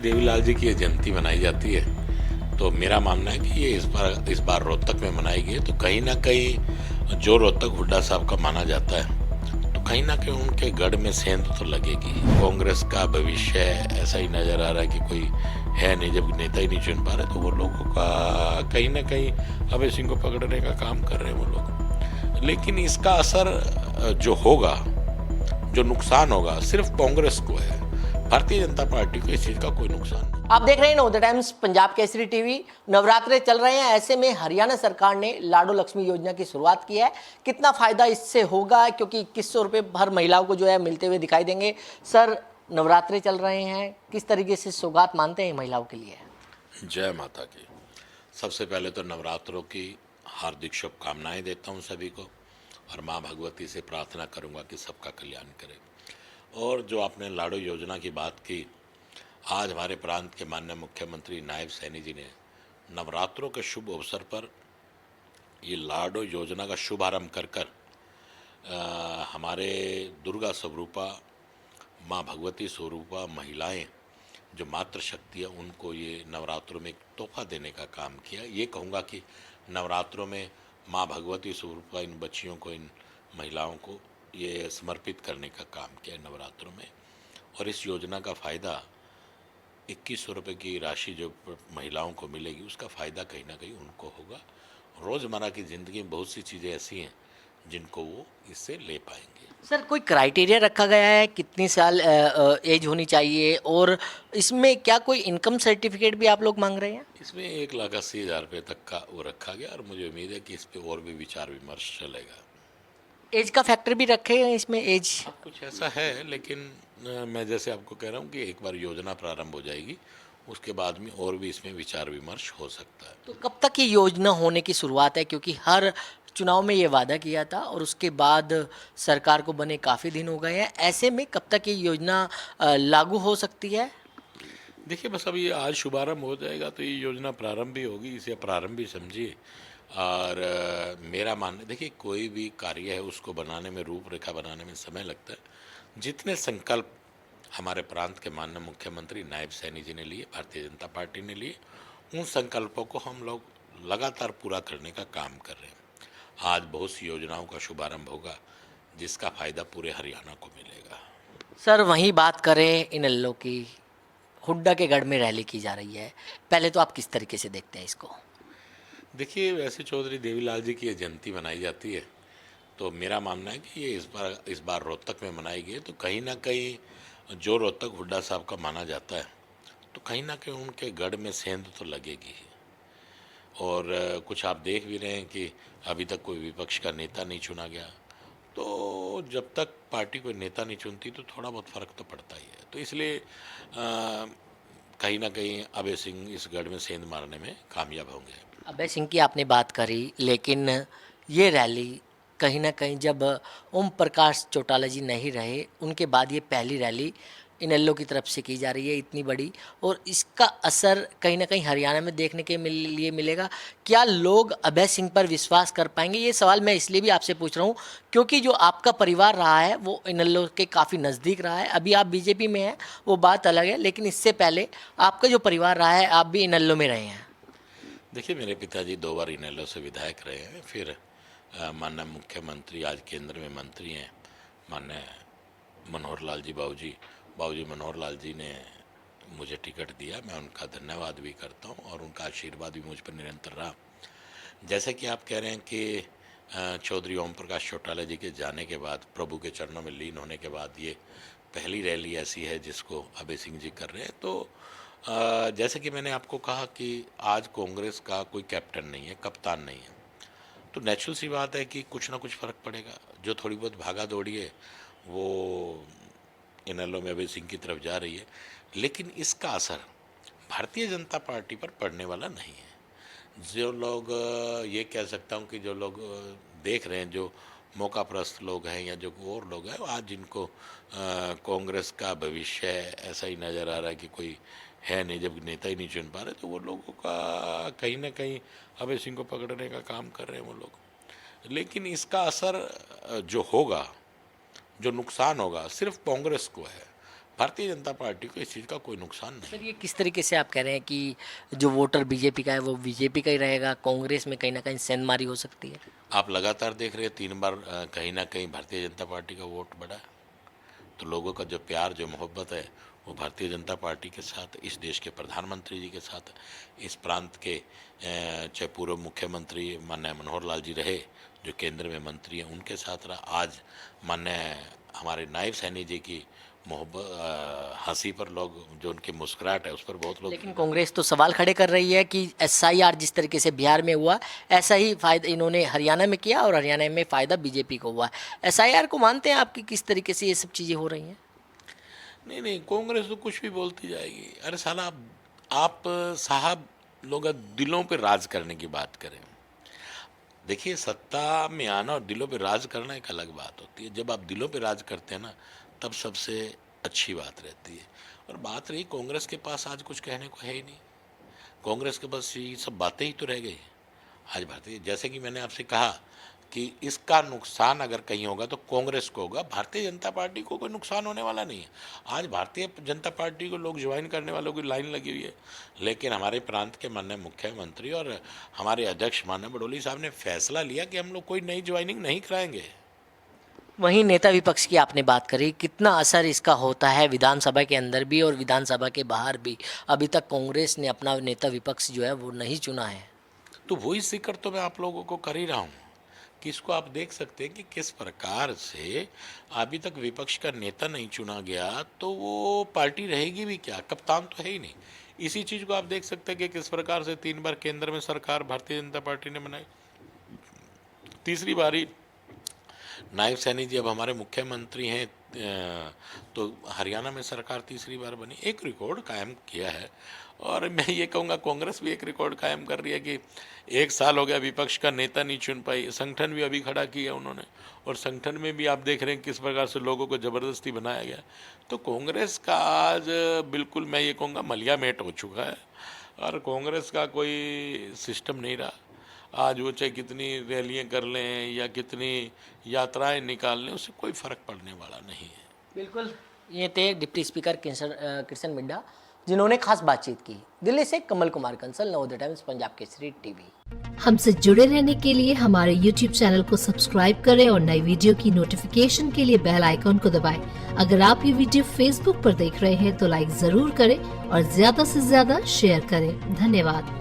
देवीलाल जी की जयंती मनाई जाती है तो मेरा मानना है कि ये इस बार रोहतक में मनाई गई तो कहीं ना कहीं जो रोहतक हुड्डा साहब का माना जाता है तो कहीं ना कहीं उनके गढ़ में सेंध तो लगेगी। कांग्रेस का भविष्य ऐसा ही नजर आ रहा है कि कोई है नहीं, जब नेता ही नहीं चुन पा रहे तो वो लोगों का कहीं ना कहीं अभय सिंह को पकड़ने का काम कर रहे हैं वो लोग। लेकिन इसका असर जो होगा, जो नुकसान होगा सिर्फ कांग्रेस को है, भारतीय जनता पार्टी को इस चीज का कोई नुकसान नहीं। आप देख रहे हैं नवोदय टाइम्स पंजाब केसरी टीवी। नवरात्रे चल रहे हैं, ऐसे में हरियाणा सरकार ने लाडो लक्ष्मी योजना की शुरुआत की है। कितना फायदा इससे होगा, क्योंकि 2100 रुपये हर महिलाओं को जो है मिलते हुए दिखाई देंगे। सर, नवरात्रे चल रहे हैं, किस तरीके से सौगात मानते हैं महिलाओं के लिए? जय माता की। सबसे पहले तो नवरात्रों की हार्दिक शुभकामनाएं देता हूं सभी को और माँ भगवती से प्रार्थना करूंगा कि सबका कल्याण करे। और जो आपने लाडो योजना की बात की, आज हमारे प्रांत के माननीय मुख्यमंत्री नायब सैनी जी ने नवरात्रों के शुभ अवसर पर ये लाडो योजना का शुभारंभ कर हमारे दुर्गा स्वरूपा, माँ भगवती स्वरूपा महिलाएं जो मातृशक्ति है उनको ये नवरात्रों में एक तोहफा देने का काम किया। ये कहूँगा कि नवरात्रों में माँ भगवती स्वरूपा इन बच्चियों को, इन महिलाओं को ये समर्पित करने का काम किया नवरात्रों में। और इस योजना का फ़ायदा 2100 रुपये की राशि जो महिलाओं को मिलेगी उसका फ़ायदा कहीं ना कहीं उनको होगा। रोज़मर्रा की ज़िंदगी में बहुत सी चीज़ें ऐसी हैं जिनको वो इससे ले पाएंगे। सर, कोई क्राइटेरिया रखा गया है कितनी साल एज होनी चाहिए, और इसमें क्या कोई इनकम सर्टिफिकेट भी आप लोग मांग रहे हैं? इसमें 1,80,000 रुपये तक का वो रखा गया और मुझे उम्मीद है कि इस पे और भी विचार विमर्श चलेगा। एज का फैक्टर भी रखे हैं इसमें, एज? अब कुछ ऐसा है, लेकिन मैं जैसे आपको कह रहा हूँ कि एक बार योजना प्रारंभ हो जाएगी उसके बाद में और भी इसमें विचार विमर्श हो सकता है। तो कब तक ये योजना होने की शुरुआत है, क्योंकि हर चुनाव में ये वादा किया था और उसके बाद सरकार को बने काफ़ी दिन हो गए हैं, ऐसे में कब तक ये योजना लागू हो सकती है? देखिए, बस अभी आज शुभारंभ हो जाएगा तो ये योजना प्रारंभ भी होगी, इसे प्रारंभ भी समझिए। और मेरा मानना, देखिए कोई भी कार्य है उसको बनाने में, रूपरेखा बनाने में समय लगता है। जितने संकल्प हमारे प्रांत के माननीय मुख्यमंत्री नायब सैनी जी ने लिए, भारतीय जनता पार्टी ने लिए, उन संकल्पों को हम लोग लगातार पूरा करने का काम कर रहे हैं। आज बहुत सी योजनाओं का शुभारंभ होगा जिसका फ़ायदा पूरे हरियाणा को मिलेगा। सर, वहीं बात करें इनेलो की, हुड्डा के गढ़ में रैली की जा रही है, पहले तो आप किस तरीके से देखते हैं इसको? देखिए, वैसे चौधरी देवीलाल जी की जयंती मनाई जाती है तो मेरा मानना है कि ये इस बार रोहतक में मनाई गई तो कहीं ना कहीं जो रोहतक हुड्डा साहब का माना जाता है तो कहीं ना कहीं उनके गढ़ में सेंध तो लगेगी ही। और कुछ आप देख भी रहे हैं कि अभी तक कोई विपक्ष का नेता नहीं चुना गया, तो जब तक पार्टी कोई नेता नहीं चुनती तो थोड़ा बहुत फ़र्क तो पड़ता ही है। तो इसलिए कहीं ना कहीं अभय सिंह इस गढ़ में सेंध मारने में कामयाब होंगे। अभय सिंह की आपने बात करी, लेकिन ये रैली कहीं ना कहीं, जब ओम प्रकाश चौटाला जी नहीं रहे उनके बाद ये पहली रैली इनेलो की तरफ से की जा रही है इतनी बड़ी, और इसका असर कहीं ना कहीं हरियाणा में देखने के लिए मिलेगा। क्या लोग अभय सिंह पर विश्वास कर पाएंगे? ये सवाल मैं इसलिए भी आपसे पूछ रहा हूँ क्योंकि जो आपका परिवार रहा है वो इनेलो के काफ़ी नज़दीक रहा है। अभी आप बीजेपी में हैं, वो बात अलग है, लेकिन इससे पहले आपका जो परिवार रहा है, आप भी इनेलो में रहे हैं। देखिए, मेरे पिताजी 2 बार इनेलो से विधायक रहे हैं, फिर माननीय मुख्यमंत्री, आज केंद्र में मंत्री हैं माननीय मनोहर लाल जी, बाबूजी मनोहर लाल जी ने मुझे टिकट दिया। मैं उनका धन्यवाद भी करता हूं और उनका आशीर्वाद भी मुझ पर निरंतर रहा। जैसे कि आप कह रहे हैं कि चौधरी ओम प्रकाश चौटाला जी के जाने के बाद, प्रभु के चरणों में लीन होने के बाद ये पहली रैली ऐसी है जिसको अभय सिंह जी कर रहे हैं। तो जैसे कि मैंने आपको कहा कि आज कांग्रेस का कोई कैप्टन नहीं है, कप्तान नहीं है, तो नेचुरल सी बात है कि कुछ ना कुछ फ़र्क पड़ेगा। जो थोड़ी बहुत भागा दौड़ी है वो इनेलो में अभय सिंह की तरफ जा रही है, लेकिन इसका असर भारतीय जनता पार्टी पर पड़ने वाला नहीं है। जो लोग ये कह सकता हूँ कि जो लोग देख रहे हैं, जो मौकाप्रस्त लोग हैं या जो और लोग हैं, आज जिनको कांग्रेस का भविष्य ऐसा ही नज़र आ रहा है कि कोई है नहीं, जब नेता ही नहीं चुन पा रहे, तो वो लोगों का कहीं ना कहीं अभय सिंह को पकड़ने का काम कर रहे हैं वो लोग। लेकिन इसका असर जो होगा, जो नुकसान होगा सिर्फ कांग्रेस को है, भारतीय जनता पार्टी को इस चीज़ का कोई नुकसान नहीं। सर, ये किस तरीके से आप कह रहे हैं कि जो वोटर बीजेपी का है वो बीजेपी का ही रहेगा, कांग्रेस में कहीं ना कहीं सेंधमारी हो सकती है? आप लगातार देख रहे हैं 3 बार कहीं ना कहीं भारतीय जनता पार्टी का वोट बढ़ा, तो लोगों का जो प्यार जो मोहब्बत है वो भारतीय जनता पार्टी के साथ, इस देश के प्रधानमंत्री जी के साथ, इस प्रांत के चाहे पूर्व मुख्यमंत्री माननीय मनोहर लाल जी रहे जो केंद्र में मंत्री हैं उनके साथ रहा। आज माननीय हमारे नायब सैनी जी की मोहब्बत हंसी पर लोग, जो उनकी मुस्कुराहट है उस पर बहुत लोग। लेकिन कांग्रेस तो सवाल खड़े कर रही है कि एसआईआर जिस तरीके से बिहार में हुआ ऐसा ही फायदा इन्होंने हरियाणा में किया और हरियाणा में फ़ायदा बीजेपी को हुआ। एसआईआर को मानते हैं आपकी किस तरीके से ये सब चीज़ें हो रही हैं? नहीं नहीं, कांग्रेस तो कुछ भी बोलती जाएगी। अरे साला आप साहब लोग दिलों पे राज करने की बात करें। देखिए, सत्ता में आना और दिलों पे राज करना एक अलग बात होती है। जब आप दिलों पे राज करते हैं ना, तब सबसे अच्छी बात रहती है। और बात रही कांग्रेस के पास आज कुछ कहने को है ही नहीं। कांग्रेस के बस ये सब बातें ही तो रह गई आज भारतीय। जैसे कि मैंने आपसे कहा कि इसका नुकसान अगर कहीं होगा तो कांग्रेस को होगा, भारतीय जनता पार्टी को कोई नुकसान होने वाला नहीं है। आज भारतीय जनता पार्टी को लोग ज्वाइन करने वालों की लाइन लगी हुई है, लेकिन हमारे प्रांत के माननीय मुख्यमंत्री और हमारे अध्यक्ष माननीय बडोली साहब ने फैसला लिया कि हम लोग कोई नई ज्वाइनिंग नहीं कराएंगे। वहीं नेता विपक्ष की आपने बात करी, कितना असर इसका होता है विधानसभा के अंदर भी और विधानसभा के बाहर भी? अभी तक कांग्रेस ने अपना नेता विपक्ष जो है वो नहीं चुना है। तो वही जिक्र तो मैं आप लोगों को कर ही रहा हूँ कि इसको आप देख सकते हैं कि किस प्रकार से अभी तक विपक्ष का नेता नहीं चुना गया, तो वो पार्टी रहेगी भी क्या? कप्तान तो है ही नहीं। इसी चीज़ को आप देख सकते हैं कि किस प्रकार से 3 बार केंद्र में सरकार भारतीय जनता पार्टी ने बनाई। तीसरी बारी नायब सैनी जी अब हमारे मुख्यमंत्री हैं, तो हरियाणा में सरकार तीसरी बार बनी। एक रिकॉर्ड कायम किया है। और मैं ये कहूँगा कांग्रेस भी एक रिकॉर्ड कायम कर रही है कि 1 साल हो गया विपक्ष का नेता नहीं चुन पाई। संगठन भी अभी खड़ा किया उन्होंने, और संगठन में भी आप देख रहे हैं किस प्रकार से लोगों को ज़बरदस्ती बनाया गया। तो कांग्रेस का आज बिल्कुल मैं ये कहूँगा मलिया मेट हो चुका है, और कांग्रेस का कोई सिस्टम नहीं रहा। आज वो चाहे कितनी रैलियां कर लें या कितनी यात्राएं निकाल लें, उससे कोई फ़र्क पड़ने वाला नहीं है। बिल्कुल, ये थे डिप्टी स्पीकर कृष्ण मिड्ढा, जिन्होंने खास बातचीत की। दिल्ली से कमल कुमार कंसल, नवोदय टाइम्स, पंजाब केसरी टीवी। हमसे जुड़े रहने के लिए हमारे YouTube चैनल को सब्सक्राइब करें और नई वीडियो की नोटिफिकेशन के लिए बेल आइकॉन को दबाएं। अगर आप ये वीडियो Facebook पर देख रहे हैं तो लाइक जरूर करें और ज्यादा से ज्यादा शेयर करें। धन्यवाद।